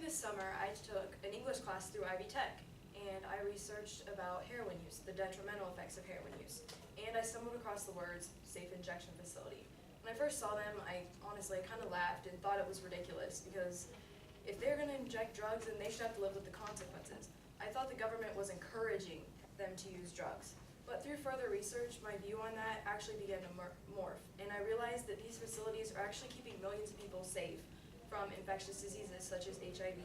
this summer, I took an English class through Ivy Tech, and I researched about heroin use, the detrimental effects of heroin use, and I stumbled across the words safe injection facility. When I first saw them, I honestly kind of laughed and thought it was ridiculous, because if they're going to inject drugs, then they should have to live with the consequences. I thought the government was encouraging them to use drugs. But through further research, my view on that actually began to morph, and I realized that these facilities are actually keeping millions of people safe from infectious diseases such as HIV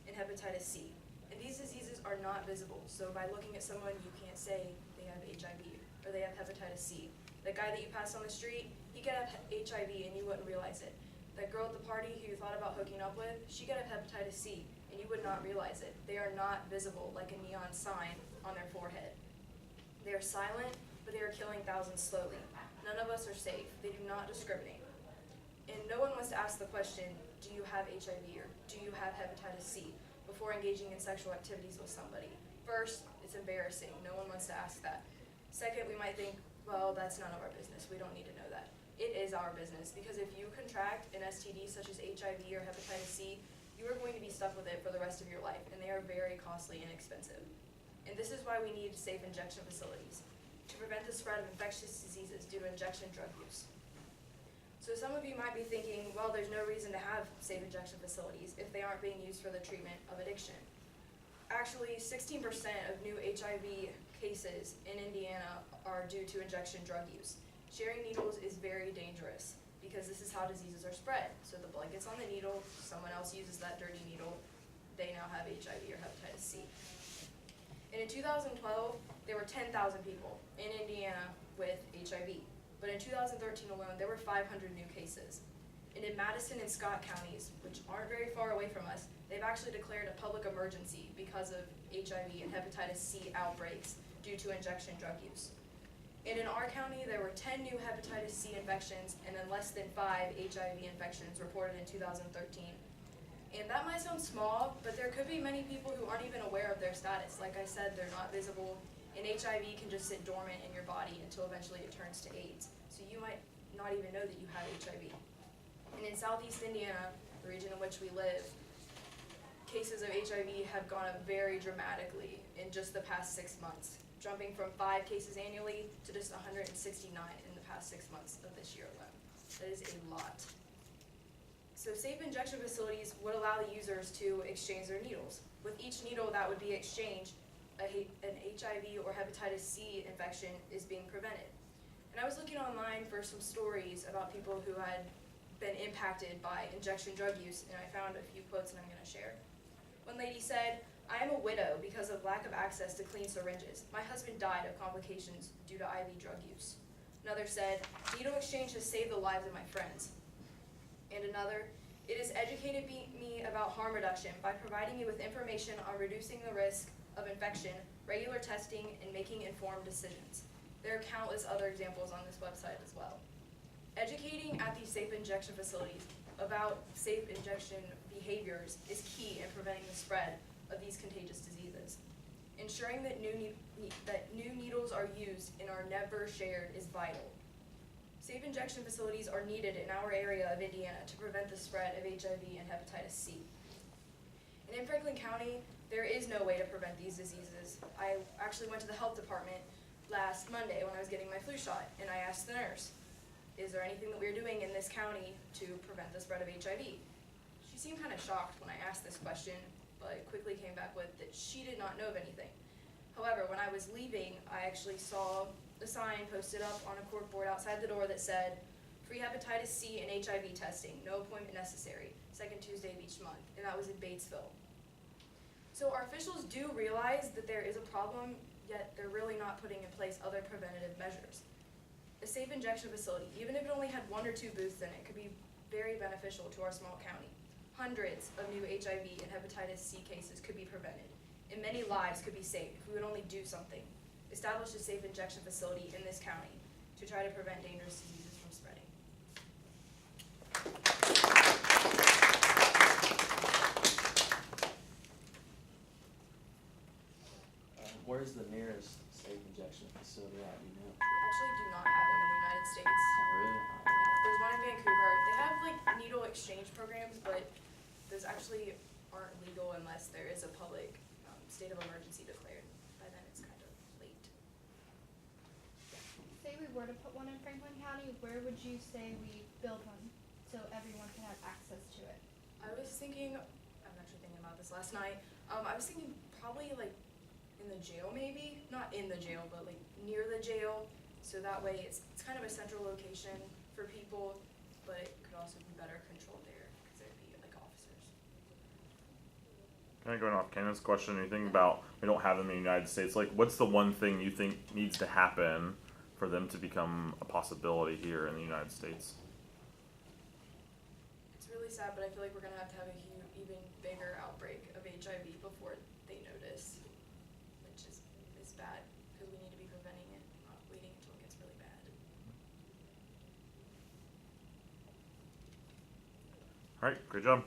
and hepatitis C. And these diseases are not visible, so by looking at someone, you can't say they have HIV or they have hepatitis C. The guy that you pass on the street, he could have HIV and you wouldn't realize it. That girl at the party who you thought about hooking up with, she could have hepatitis C and you would not realize it. They are not visible like a neon sign on their forehead. They are silent, but they are killing thousands slowly. None of us are safe. They do not discriminate. And no one wants to ask the question, do you have HIV or do you have hepatitis C before engaging in sexual activities with somebody? First, it's embarrassing. No one wants to ask that. Second, we might think, well, that's none of our business. We don't need to know that. It is our business, because if you contract an STD such as HIV or hepatitis C, you are going to be stuck with it for the rest of your life, and they are very costly and expensive. And this is why we need safe injection facilities, to prevent the spread of infectious diseases due to injection drug use. So some of you might be thinking, well, there's no reason to have safe injection facilities if they aren't being used for the treatment of addiction. Actually, 16% of new HIV cases in Indiana are due to injection drug use. Sharing needles is very dangerous because this is how diseases are spread. So the blood gets on the needle, someone else uses that dirty needle, they now have HIV or hepatitis C. And in 2012, there were 10,000 people in Indiana with HIV. But in 2013 alone, there were 500 new cases. And in Madison and Scott counties, which aren't very far away from us, they've actually declared a public emergency because of HIV and hepatitis C outbreaks due to injection drug use. And in our county, there were 10 new hepatitis C infections and then less than 5 HIV infections reported in 2013. And that might sound small, but there could be many people who aren't even aware of their status. Like I said, they're not visible, and HIV can just sit dormant in your body until eventually it turns to AIDS. So you might not even know that you have HIV. And in Southeast Indiana, the region in which we live, cases of HIV have gone up very dramatically in just the past 6 months, jumping from 5 cases annually to just 169 in the past 6 months of this year alone. That is a lot. So safe injection facilities would allow the users to exchange their needles. With each needle that would be exchanged, an HIV or hepatitis C infection is being prevented. And I was looking online for some stories about people who had been impacted by injection drug use, and I found a few quotes that I'm going to share. One lady said, "I am a widow because of lack of access to clean syringes. My husband died of complications due to IV drug use." Another said, "Needle exchange has saved the lives of my friends." And another, "It has educated me about harm reduction by providing me with information on reducing the risk of infection, regular testing, and making informed decisions." There are countless other examples on this website as well. Educating at these safe injection facilities about safe injection behaviors is key in preventing the spread of these contagious diseases. Ensuring that new needles are used and are never shared is vital. Safe injection facilities are needed in our area of Indiana to prevent the spread of HIV and hepatitis C. And in Franklin County, there is no way to prevent these diseases. I actually went to the health department last Monday when I was getting my flu shot, and I asked the nurse, "Is there anything that we're doing in this county to prevent the spread of HIV?" She seemed kind of shocked when I asked this question, but quickly came back with that she did not know of anything. However, when I was leaving, I actually saw a sign posted up on a corkboard outside the door that said, "Free hepatitis C and HIV testing, no appointment necessary, second Tuesday of each month," and that was in Batesville. So our officials do realize that there is a problem, yet they're really not putting in place other preventative measures. A safe injection facility, even if it only had 1 or 2 booths in it, could be very beneficial to our small county. Hundreds of new HIV and hepatitis C cases could be prevented, and many lives could be saved if we would only do something. Establish a safe injection facility in this county to try to prevent dangerous diseases from spreading. Where's the nearest safe injection facility at, you know? We actually do not have them in the United States. Oh, really? There's one in Vancouver. They have like needle exchange programs, but those actually aren't legal unless there is a public state of emergency declared. By then it's kind of late. Say we were to put one in Franklin County, where would you say we build one so everyone can have access to it? I was thinking, I was actually thinking about this last night, I was thinking probably like in the jail maybe, not in the jail, but like near the jail, so that way it's kind of a central location for people, but it could also be better controlled there, because there'd be like officers. Kind of going off Cannon's question, you think about, we don't have them in the United States, like what's the one thing you think needs to happen for them to become a possibility here in the United States? It's really sad, but I feel like we're gonna have a even bigger outbreak of HIV before they notice, which is bad, because we need to be preventing it, not waiting until it gets really bad. Alright, great job.